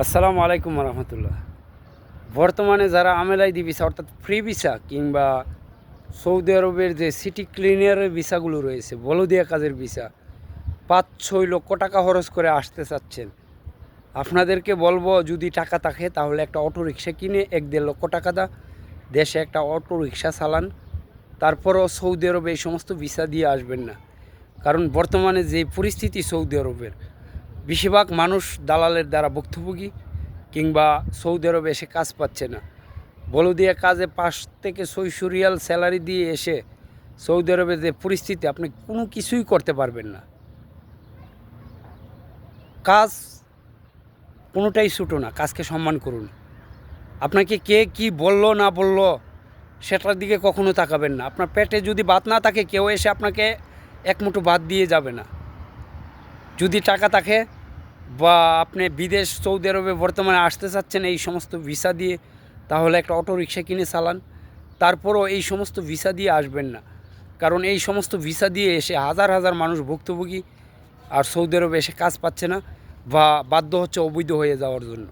আসসালামু আলাইকুম রহমতুল্লাহ। বর্তমানে যারা আমেলাইদি ভিসা অর্থাৎ ফ্রি ভিসা কিংবা সৌদি আরবের যে সিটি ক্লিনারের ভিসাগুলো রয়েছে, বলদিয়া কাজের ভিসা, ৫-৬ লক্ষ টাকা খরচ করে আসতে চাচ্ছেন, আপনাদেরকে বলবো যদি টাকা থাকে তাহলে একটা অটো রিক্সা কিনে ১-১.৫ লক্ষ টাকা দেশে একটা অটো রিক্সা চালান। তারপরও সৌদি আরবে এই সমস্ত ভিসা দিয়ে আসবেন না। কারণ বর্তমানে যে পরিস্থিতি সৌদি আরবের, বেশিরভাগ মানুষ দালালের দ্বারা ভুক্তভোগী কিংবা সৌদি আরবে এসে কাজ পাচ্ছে না। বলদিয়া কাজে ৫ থেকে ৬০০ রিয়াল স্যালারি দিয়ে এসে সৌদি আরবের যে পরিস্থিতি, আপনি কোনো কিছুই করতে পারবেন না। কাজ কোনোটাই ছোটো না, কাজকে সম্মান করুন। আপনাকে কে কি বলল না বলল সেটার দিকে কখনো তাকাবেন না। আপনার পেটে যদি ভাত না থাকে, কেউ এসে আপনাকে এক মুঠো ভাত দিয়ে যাবে না। যদি টাকা থাকে বা আপনি বিদেশ সৌদি আরবে বর্তমানে আসতে চাচ্ছেন এই সমস্ত ভিসা দিয়ে, তাহলে একটা অটো রিক্সা কিনে চালান। তারপরও এই সমস্ত ভিসা দিয়ে আসবেন না, কারণ এই সমস্ত ভিসা দিয়ে এসে হাজার হাজার মানুষ ভুক্তভোগী আর সৌদি আরবে এসে কাজ পাচ্ছে না বা বাধ্য হচ্ছে অবৈধ হয়ে যাওয়ার জন্য।